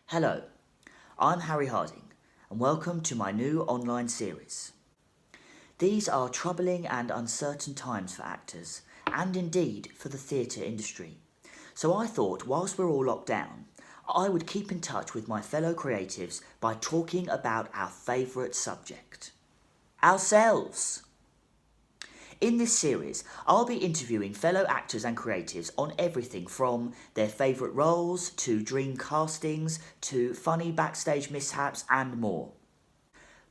Hello, I'm Harry Harding, and welcome to my new online series. These are troubling and uncertain times for actors, and indeed for the theatre industry. So I thought, whilst we're all locked down, I would keep in touch with my fellow creatives by talking about our favourite subject. Ourselves! In this series, I'll be interviewing fellow actors and creatives on everything from their favourite roles to dream castings to funny backstage mishaps and more.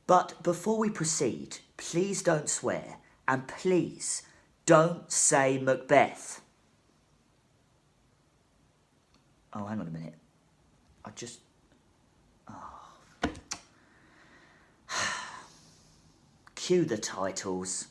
But before we proceed, please don't swear and please don't say Macbeth. Oh, hang on a minute. Cue the titles.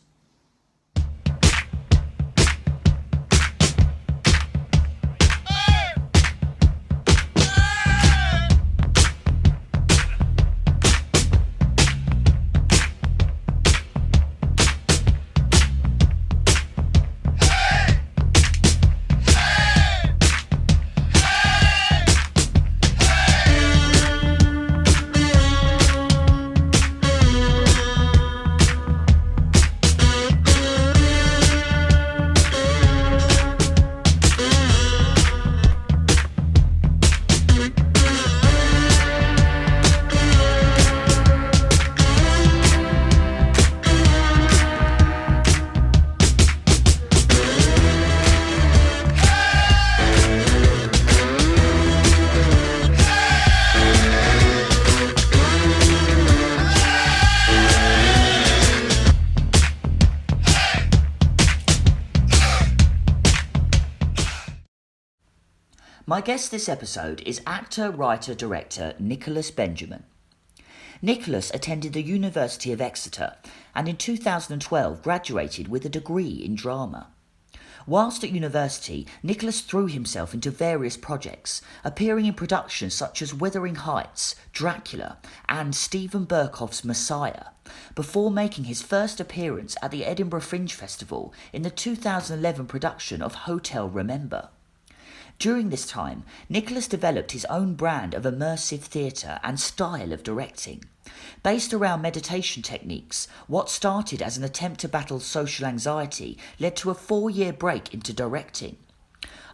My guest this episode is actor, writer, director Nicholas Benjamin. Nicholas attended the University of Exeter and in 2012 graduated with a degree in drama. Whilst at university, Nicholas threw himself into various projects, appearing in productions such as Wuthering Heights, Dracula and Stephen Burkoff's Messiah, before making his first appearance at the Edinburgh Fringe Festival in the 2011 production of Hotel Remember. During this time, Nicholas developed his own brand of immersive theatre and style of directing. Based around meditation techniques, what started as an attempt to battle social anxiety led to a 4-year break into directing.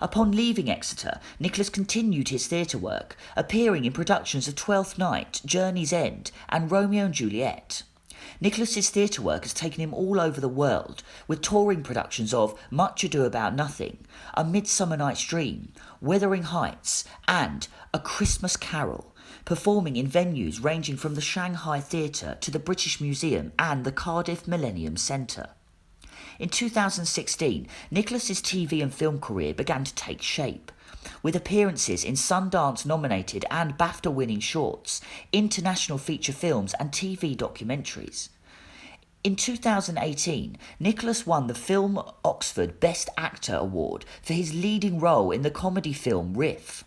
Upon leaving Exeter, Nicholas continued his theatre work, appearing in productions of Twelfth Night, Journey's End and Romeo and Juliet. Nicholas's theatre work has taken him all over the world, with touring productions of Much Ado About Nothing, A Midsummer Night's Dream, Wuthering Heights and A Christmas Carol, performing in venues ranging from the Shanghai Theatre to the British Museum and the Cardiff Millennium Centre. In 2016, Nicholas's TV and film career began to take shape, with appearances in Sundance-nominated and BAFTA-winning shorts, international feature films and TV documentaries. In 2018, Nicholas won the Film Oxford Best Actor Award for his leading role in the comedy film Riff.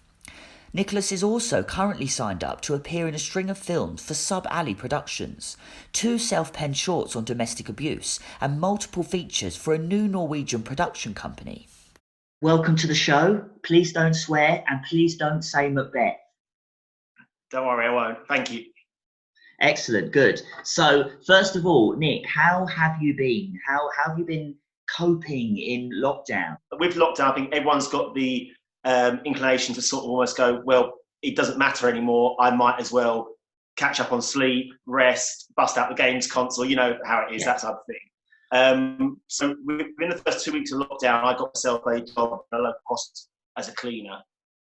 Nicholas is also currently signed up to appear in a string of films for Sub Alley Productions, 2 self-penned shorts on domestic abuse, and multiple features for a new Norwegian production company. Welcome to the show. Please don't swear and please don't say Macbeth. Don't worry, I won't. Thank you. Excellent, good. So, first of all, Nick, how have you been? How have you been coping in lockdown? With lockdown, I think everyone's got the inclination to sort of almost go, well, it doesn't matter anymore. I might as well catch up on sleep, rest, bust out the games console. You know how it is, that type of thing. So within the first 2 weeks of lockdown, I got myself a job at a local hospital as a cleaner.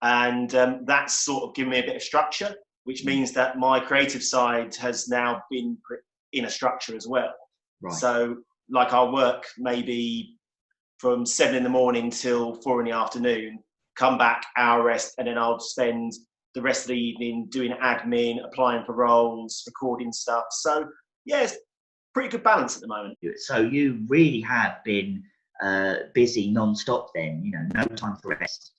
And that's sort of given me a bit of structure, which means that my creative side has now been put in a structure as well. Right. So like I'll work maybe from 7 in the morning till 4 in the afternoon, come back, hour rest, and then I'll spend the rest of the evening doing admin, applying for roles, recording stuff. So yeah, it's pretty good balance at the moment. So you really have been busy non-stop then, no time for rest.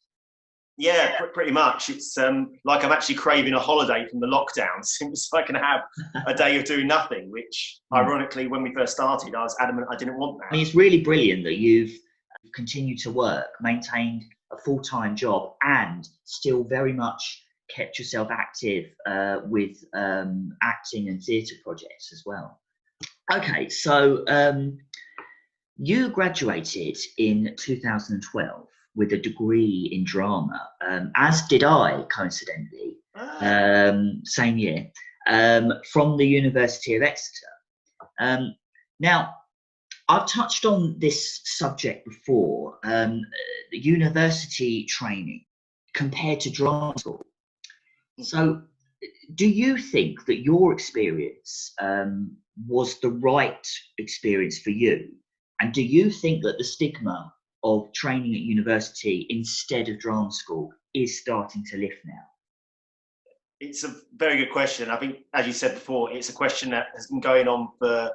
Yeah, pretty much. It's like I'm actually craving a holiday from the lockdown since I can have a day of doing nothing, which ironically, when we first started, I was adamant I didn't want that. I mean, it's really brilliant that you've continued to work, maintained a full-time job and still very much kept yourself active with acting and theatre projects as well. Okay, so you graduated in 2012 with a degree in drama, as did I, coincidentally, same year, from the University of Exeter. Now, I've touched on this subject before, university training compared to drama school. So, do you think that your experience was the right experience for you? And do you think that the stigma of training at university instead of drama school is starting to lift now? It's a very good question. I think, as you said before, it's a question that has been going on for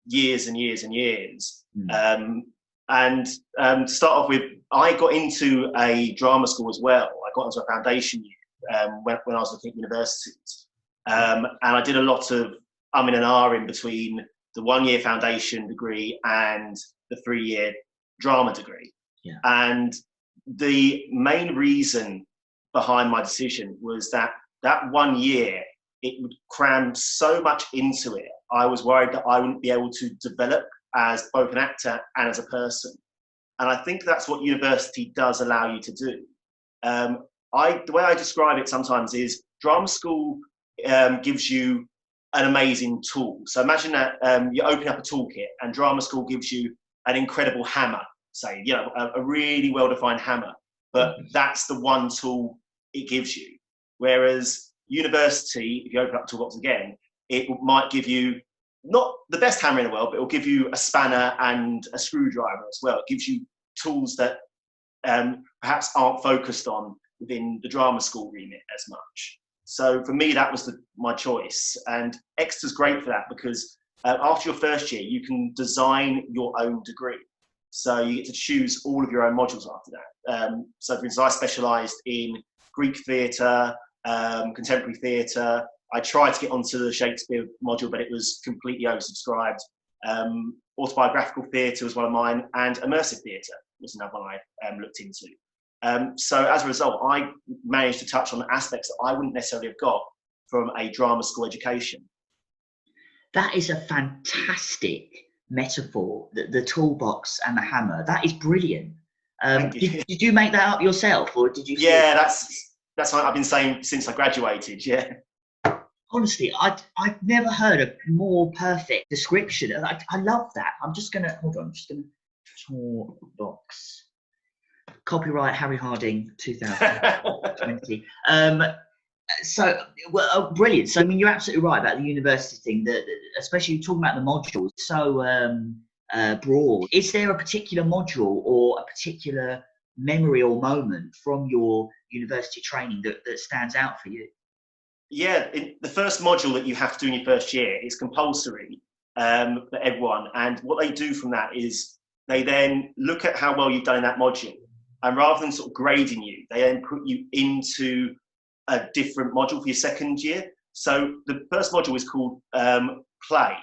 years and years and years. To start off with, I got into a drama school as well. I got into a foundation year when I was looking at universities. And I did a lot of and in between the 1 year foundation degree and the 3-year drama degree. Yeah. And the main reason behind my decision was that 1 year, it would cram so much into it. I was worried that I wouldn't be able to develop as both an actor and as a person. And I think that's what university does allow you to do. The way I describe it sometimes is drama school gives you an amazing tool. So imagine that you're opening up a toolkit and drama school gives you an incredible hammer, say, a really well-defined hammer, but that's the one tool it gives you. Whereas university, if you open up toolbox again, it might give you not the best hammer in the world, but it will give you a spanner and a screwdriver as well. It gives you tools that perhaps aren't focused on within the drama school remit as much. So for me, that was my choice. And Exeter's great for that because after your first year, you can design your own degree. So you get to choose all of your own modules after that. So for instance, I specialised in Greek theatre, contemporary theatre. I tried to get onto the Shakespeare module, but it was completely oversubscribed. Autobiographical theatre was one of mine, and immersive theatre was another one I looked into. So as a result, I managed to touch on aspects that I wouldn't necessarily have got from a drama school education. That is a fantastic metaphor, the toolbox and the hammer. That is brilliant. Did you make that up yourself, or did you? Yeah, that's what I've been saying since I graduated. Yeah. Honestly, I've never heard a more perfect description. I love that. I'm just gonna toolbox. Copyright Harry Harding 2020. Brilliant. So you're absolutely right about the university thing. That especially talking about the modules, so broad. Is there a particular module or a particular memory or moment from your university training that stands out for you? Yeah, the first module that you have to do in your first year is compulsory for everyone. And what they do from that is they then look at how well you've done in that module. And rather than sort of grading you, they then put you into a different module for your second year. So the first module is called Play.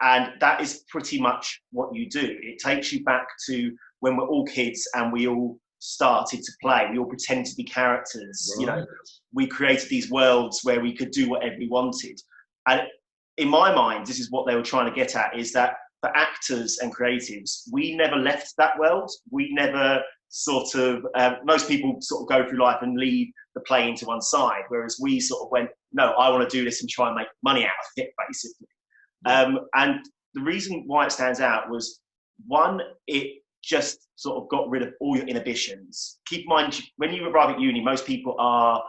And that is pretty much what you do. It takes you back to when we're all kids and we all started to play. We all pretend to be characters. Right. We created these worlds where we could do whatever we wanted. And in my mind, this is what they were trying to get at, is that for actors and creatives, we never left that world. We never sort of, most people sort of go through life and leave the play into one side, whereas we sort of went, no, I want to do this and try and make money out of it, basically. And the reason why it stands out was, one, it just sort of got rid of all your inhibitions. Keep in mind, when you arrive at uni, most people are,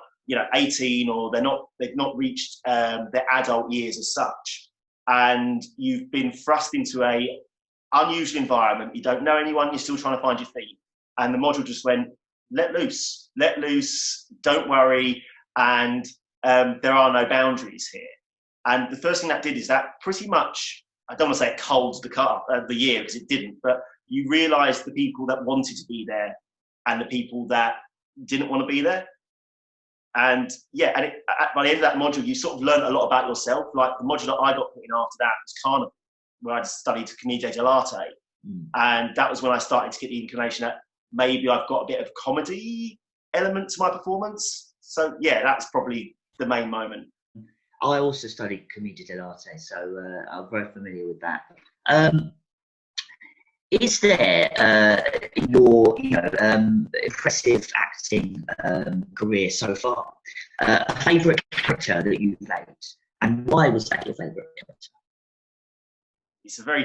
18, or they've not reached their adult years as such. And you've been thrust into a unusual environment. You don't know anyone, you're still trying to find your feet. And the module just went, let loose, don't worry, and there are no boundaries here. And the first thing that did is that pretty much, I don't want to say it culled the year, because it didn't, but you realised the people that wanted to be there and the people that didn't want to be there. And by the end of that module, you sort of learned a lot about yourself. Like the module that I got put in after that was Carnival, where I studied commedia dell'arte. And that was when I started to get the inclination that maybe I've got a bit of comedy element to my performance. So yeah, that's probably the main moment. I also studied commedia dell'arte, so I'm very familiar with that. Is there in your impressive acting career so far a favourite character that you played, and why was that your favourite character?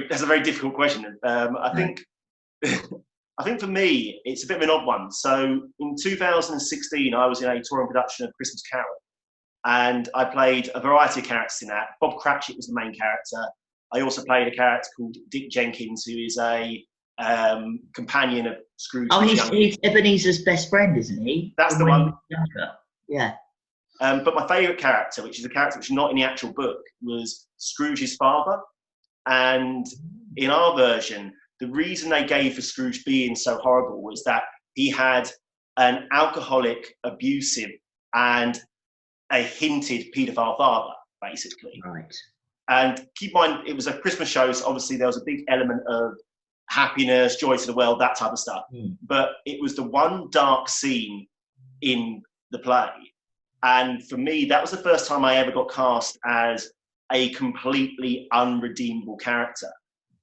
That's a very difficult question. I think I think for me it's a bit of an odd one. So in 2016, I was in a touring production of Christmas Carol, and I played a variety of characters in that. Bob Cratchit was the main character. I also played a character called Dick Jenkins, who is a companion of Scrooge. Oh, he's Ebenezer's best friend, isn't he? That's the one. Yeah. But my favourite character, which is a character which is not in the actual book, was Scrooge's father. And in our version, the reason they gave for Scrooge being so horrible was that he had an alcoholic, abusive, and a hinted paedophile father, basically. Right. And keep in mind, it was a Christmas show, so obviously there was a big element of happiness, joy to the world, that type of stuff. But it was the one dark scene in the play. And for me, that was the first time I ever got cast as a completely unredeemable character.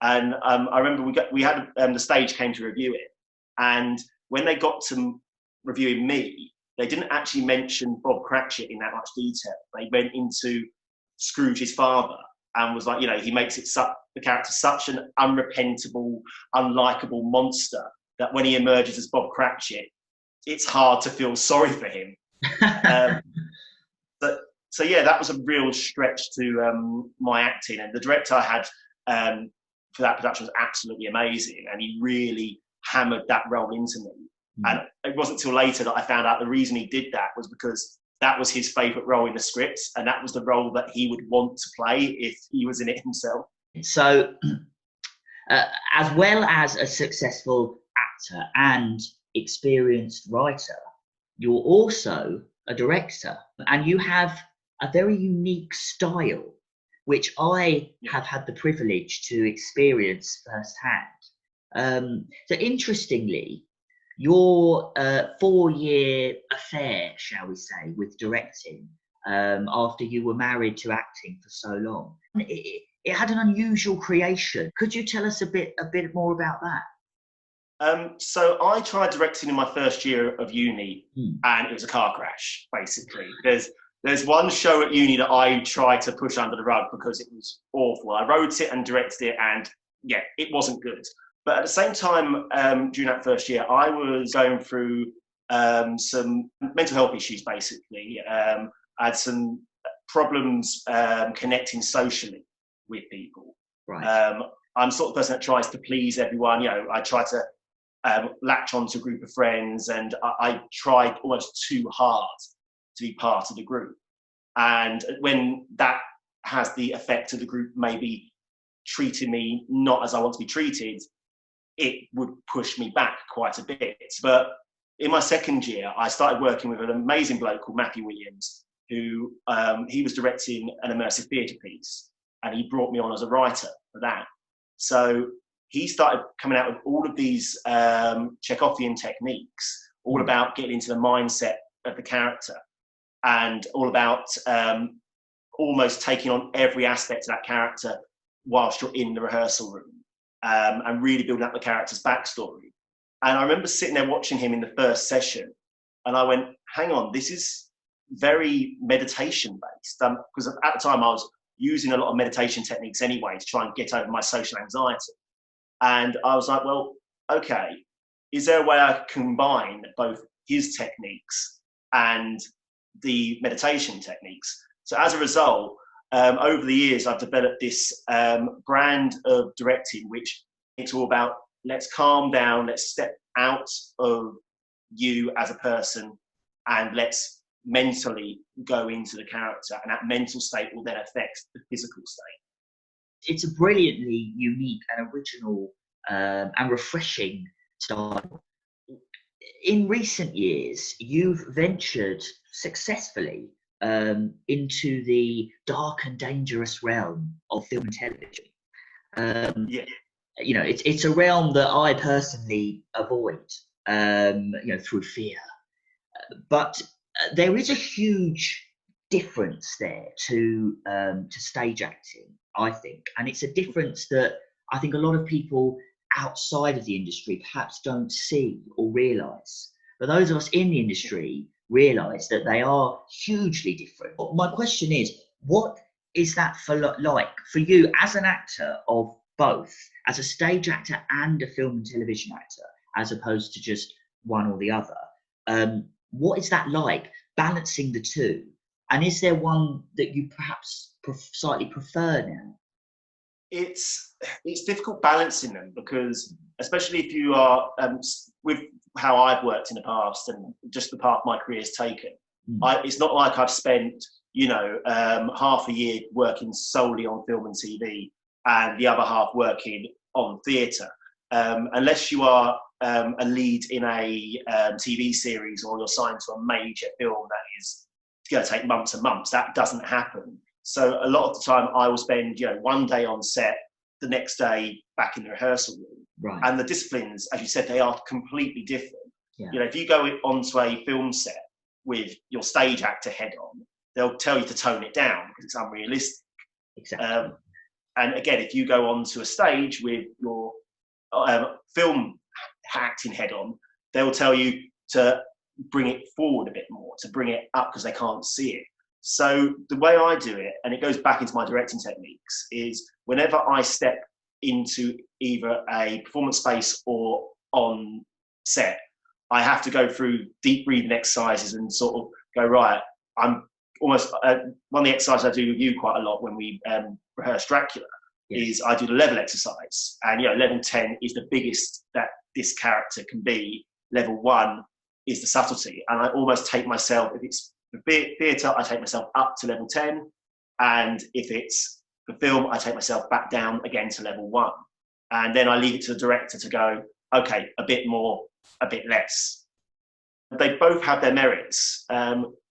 And I remember we had the stage came to review it. And when they got to reviewing me, they didn't actually mention Bob Cratchit in that much detail. They went into Scrooge's father and was like, he makes the character such an unrepentable, unlikable monster that when he emerges as Bob Cratchit, it's hard to feel sorry for him. So yeah, that was a real stretch to my acting, and the director I had for that production was absolutely amazing, and he really hammered that role into me. And it wasn't until later that I found out the reason he did that was because that was his favourite role in the script, and that was the role that he would want to play if he was in it himself. So, as well as a successful actor and experienced writer, you're also a director, and you have a very unique style, which I have had the privilege to experience firsthand. So interestingly, your 4-year affair, shall we say, with directing, after you were married to acting for so long, it had an unusual creation. Could you tell us a bit more about that? So I tried directing in my first year of uni, and it was a car crash, basically. There's one show at uni that I tried to push under the rug because it was awful. I wrote it and directed it, and yeah, it wasn't good. But at the same time, during that first year, I was going through some mental health issues, basically. I had some problems connecting socially with people. Right. I'm sort of the person that tries to please everyone. I try to latch onto a group of friends, and I tried almost too hard to be part of the group. And when that has the effect of the group maybe treating me not as I want to be treated, it would push me back quite a bit. But in my second year, I started working with an amazing bloke called Matthew Williams, who he was directing an immersive theatre piece, and he brought me on as a writer for that. So he started coming out with all of these Chekhovian techniques, all about getting into the mindset of the character, and all about almost taking on every aspect of that character whilst you're in the rehearsal room, and really building up the character's backstory. And I remember sitting there watching him in the first session, and I went, hang on, this is very meditation-based. Because at the time I was using a lot of meditation techniques anyway to try and get over my social anxiety. And I was like, well, okay, is there a way I can combine both his techniques and the meditation techniques? So as a result, over the years, I've developed this brand of directing, which it's all about, let's calm down, let's step out of you as a person, and let's mentally go into the character, and that mental state will then affect the physical state. It's a brilliantly unique and original and refreshing style. In recent years, you've ventured successfully into the dark and dangerous realm of film and television. It's a realm that I personally avoid, through fear. But there is a huge difference there to stage acting, I think, and it's a difference that I think a lot of people outside of the industry perhaps don't see or realise. But those of us in the industry realise that they are hugely different. My question is, what is that like for you as an actor of both, as a stage actor and a film and television actor, as opposed to just one or the other? What is that like, balancing the two? And is there one that you perhaps slightly prefer now? It's difficult balancing them, because especially if you are with how I've worked in the past and just the path my career has taken, it's not like I've spent half a year working solely on film and TV and the other half working on theatre. Unless you are a lead in a TV series, or you're signed to a major film that is going to take months and months, that doesn't happen. So a lot of the time I will spend, one day on set, the next day back in the rehearsal room. Right. And the disciplines, as you said, they are completely different. Yeah. If you go onto a film set with your stage actor head on, they'll tell you to tone it down because it's unrealistic. Exactly. And again, if you go onto a stage with your film acting head on, they'll tell you to bring it forward a bit more, to bring it up because they can't see it. So the way I do it, and it goes back into my directing techniques, is whenever I step into either a performance space or on set, I have to go through deep breathing exercises and sort of go, right, I'm almost, one of the exercises I do with you quite a lot when we rehearse Dracula, is I do the level exercise. And, level 10 is the biggest that this character can be. Level 1 is the subtlety. And I almost take myself, if it's for theatre, I take myself up to level 10. And if it's for film, I take myself back down again to level 1. And then I leave it to the director to go, okay, a bit more, a bit less. They both have their merits.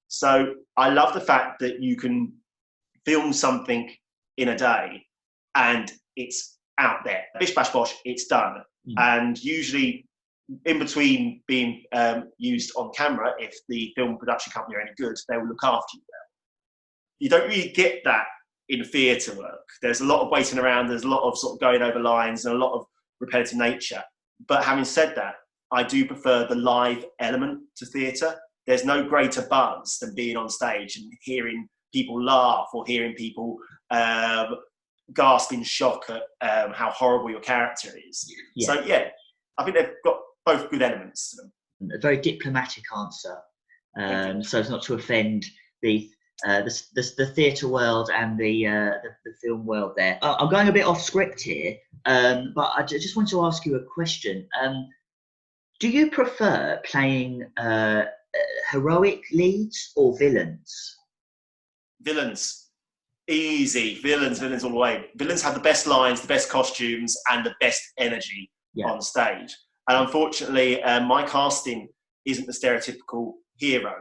So I love the fact that you can film something in a day and it's out there. Bish, bash, bosh, it's done. And usually in between being used on camera, if the film production company are any good, they will look after you well. You don't really get that in theatre work. There's a lot of waiting around, there's a lot of sort of going over lines and a lot of repetitive nature. But having said that, I do prefer the live element to theatre. There's no greater buzz than being on stage and hearing people laugh or hearing people gasp in shock at how horrible your character is. Yeah. So yeah, I think they've got both good elements to them. A very diplomatic answer, so as not to offend the theatre world and the film world there. I'm going a bit off script here, but I just want to ask you a question. Do you prefer playing heroic leads or villains? Villains. Easy. Villains all the way. Villains have the best lines, the best costumes, and the best energy on stage. And unfortunately, my casting isn't the stereotypical hero.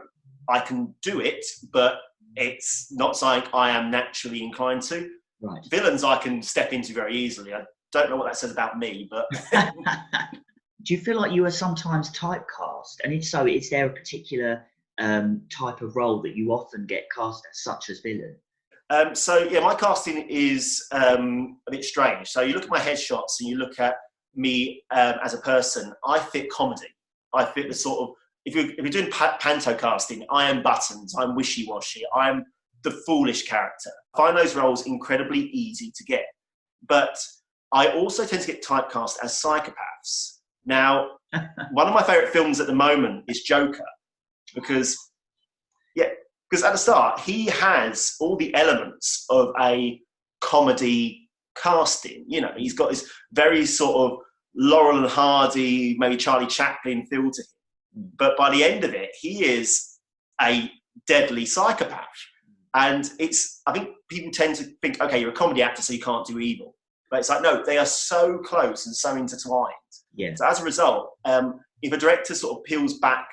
I can do it, but it's not something I am naturally inclined to. Right. Villains I can step into very easily. I don't know what that says about me, but... Do you feel like you are sometimes typecast? And if so, is there a particular type of role that you often get cast as, such as villain? My casting is a bit strange. So you look at my headshots and you look at me as a person, I fit comedy. I fit the sort of, if you're doing panto casting, I am Buttons, I'm wishy-washy, I'm the foolish character. I find those roles incredibly easy to get. But I also tend to get typecast as psychopaths. Now, one of my favourite films at the moment is Joker, because at the start, he has all the elements of a comedy casting. He's got this very sort of Laurel and Hardy, maybe Charlie Chaplin feel to him. But by the end of it, he is a deadly psychopath. And I think people tend to think, okay, you're a comedy actor, so you can't do evil. But it's like, no, they are so close and so intertwined. Yeah. So as a result, if a director sort of peels back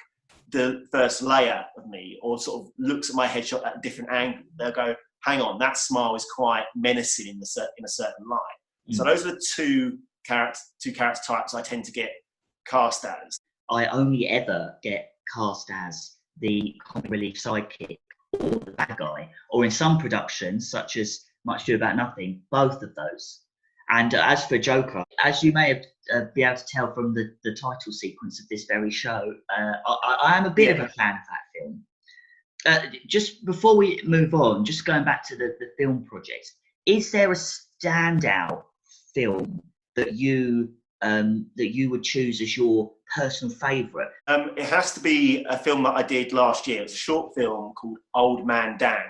the first layer of me or sort of looks at my headshot at a different angle, they'll go, hang on, that smile is quite menacing in a certain light. So those are the two character types I tend to get cast as. I only ever get cast as the comic relief sidekick or the bad guy, or in some productions, such as Much Ado About Nothing, both of those. And as for Joker, as you may have be able to tell from the title sequence of this very show, I am a bit of a fan of that film. Just before we move on, just going back to the film project, is there a standout film that you would choose as your personal favourite? It has to be a film that I did last year. It was a short film called Old Man Dan,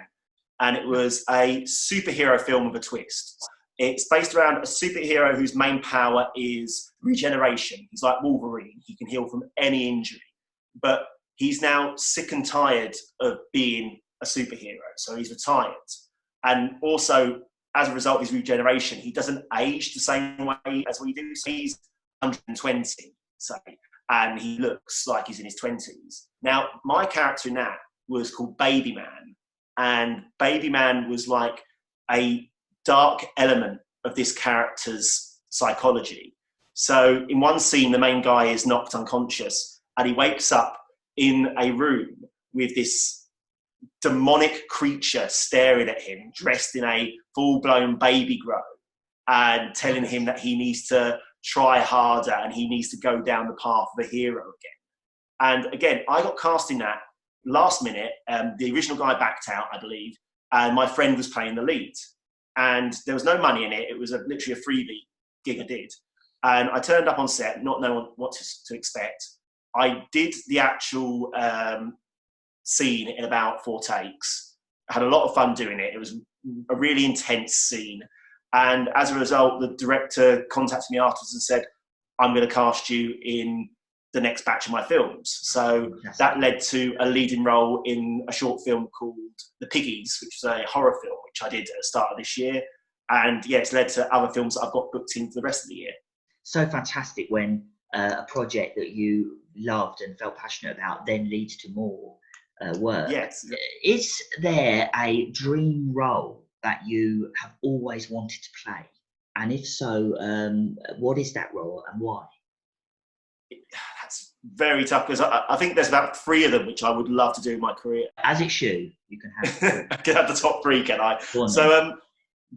and it was a superhero film with a twist. It's based around a superhero whose main power is regeneration. He's like Wolverine. He can heal from any injury. But he's now sick and tired of being a superhero, so he's retired. And also, as a result of his regeneration, he doesn't age the same way as we do. So he's 120, say, and he looks like he's in his 20s. Now, my character in that was called Baby Man, and Baby Man was like a dark element of this character's psychology. So in one scene, the main guy is knocked unconscious, and he wakes up in a room with this demonic creature staring at him, dressed in a full-blown baby grow, and telling him that he needs to try harder and he needs to go down the path of a hero again. And again, I got cast in that last minute. The original guy backed out, I believe, and my friend was playing the lead. And there was no money in it. It was literally a freebie gig I did. And I turned up on set, not knowing what to expect. I did the actual scene in about 4 takes. I had a lot of fun doing it. It was a really intense scene. And as a result, the director contacted me afterwards and said, I'm going to cast you in the next batch of my films. So that led to a leading role in a short film called The Piggies, which is a horror film, which I did at the start of this year. And yeah, it's led to other films that I've got booked in for the rest of the year. So fantastic when a project that you loved and felt passionate about then leads to more work. Yes. Is there a dream role that you have always wanted to play? And if so, what is that role and why? That's very tough, because I think there's about 3 of them which I would love to do in my career. As it should, you can have I can have the top 3, can I? So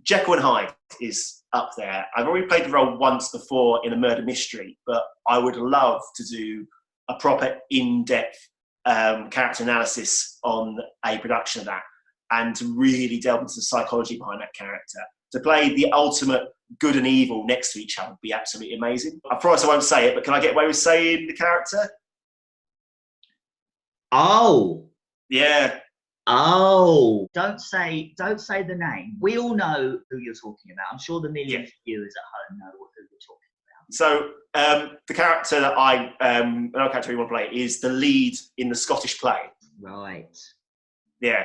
Jekyll and Hyde is up there. I've already played the role once before in a murder mystery, but I would love to do a proper in-depth character analysis on a production of that, and to really delve into the psychology behind that character. To play the ultimate good and evil next to each other would be absolutely amazing. I promise I won't say it, but can I get away with saying the character? Oh. Yeah. Oh. Don't say the name. We all know who you're talking about. I'm sure the millions of viewers at home know who you're talking about. So the character that another character we want to play is the lead in the Scottish play. Right. Yeah.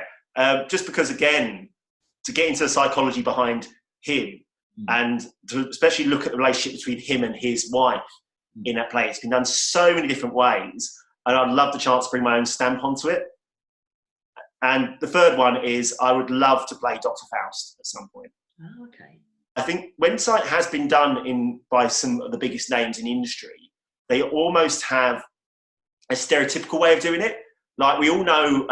Just because, again, to get into the psychology behind him and to especially look at the relationship between him and his wife in that play, it's been done so many different ways, and I'd love the chance to bring my own stamp onto it. And the third one is I would love to play Dr. Faust at some point. Oh, okay. I think when it has been done by some of the biggest names in the industry, they almost have a stereotypical way of doing it. Like, we all know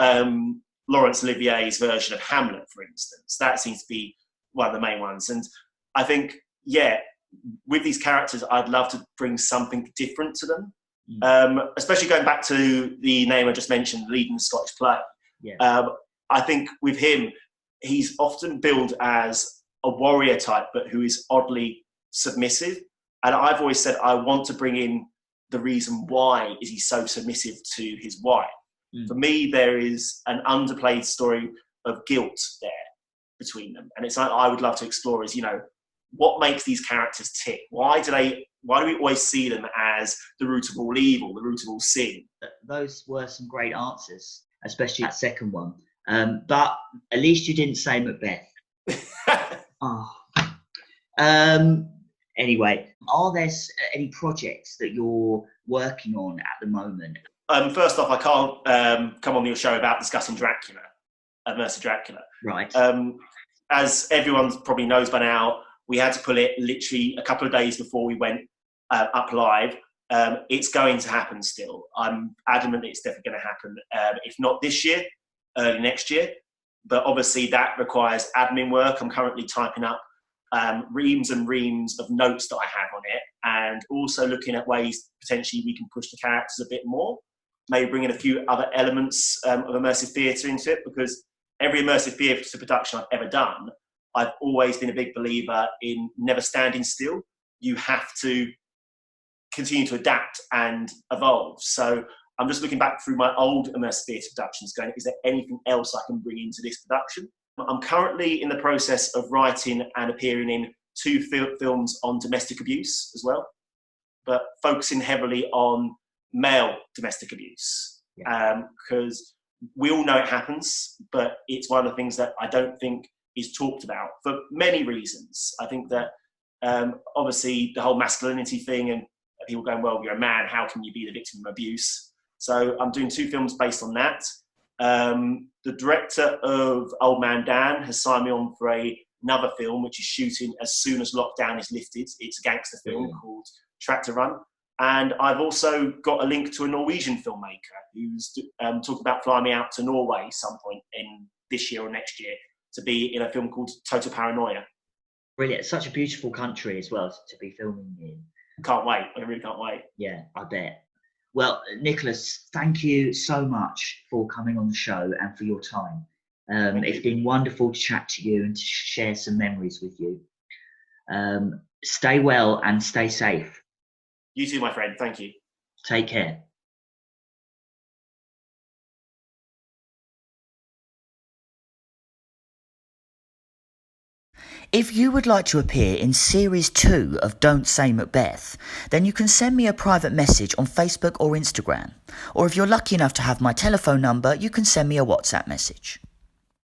Laurence Olivier's version of Hamlet, for instance. That seems to be one of the main ones. And I think, with these characters, I'd love to bring something different to them. Especially going back to the name I just mentioned, leading the Scottish play. Yeah. I think with him, he's often billed as a warrior type, but who is oddly submissive. And I've always said I want to bring in the reason why is he so submissive to his wife. For me, there is an underplayed story of guilt there between them. And it's something I would love to explore is, what makes these characters tick? Why do we always see them as the root of all evil, the root of all sin? Those were some great answers, especially that second one. But at least you didn't say Macbeth. Anyway, are there any projects that you're working on at the moment? First off, I can't come on your show without discussing Dracula, Mercer Dracula. Right. As everyone probably knows by now, we had to pull it literally a couple of days before we went up live. It's going to happen still. I'm adamant that it's definitely going to happen. If not this year, early next year. But obviously that requires admin work. I'm currently typing up reams and reams of notes that I have on it, and also looking at ways potentially we can push the characters a bit more, maybe bring in a few other elements of immersive theatre into it, because every immersive theatre production I've ever done, I've always been a big believer in never standing still. You have to continue to adapt and evolve. So I'm just looking back through my old immersive theatre productions going, is there anything else I can bring into this production? I'm currently in the process of writing and appearing in 2 films on domestic abuse as well, but focusing heavily on male domestic abuse. Because we all know it happens, but it's one of the things that I don't think is talked about for many reasons. I think that obviously the whole masculinity thing, and people going, well, you're a man, how can you be the victim of abuse? So I'm doing 2 films based on that. The director of Old Man Dan has signed me on for another film, which is shooting as soon as lockdown is lifted. It's a gangster film called Tractor Run. And I've also got a link to a Norwegian filmmaker who's talking about flying me out to Norway some point in this year or next year to be in a film called Total Paranoia. Brilliant. Such a beautiful country as well to be filming in. Can't wait. I really can't wait. Yeah, I bet. Well, Nicholas, thank you so much for coming on the show and for your time. It's been wonderful to chat to you and to share some memories with you. Stay well and stay safe. You too, my friend. Thank you. Take care. If you would like to appear in Series 2 of Don't Say Macbeth, then you can send me a private message on Facebook or Instagram. Or if you're lucky enough to have my telephone number, you can send me a WhatsApp message.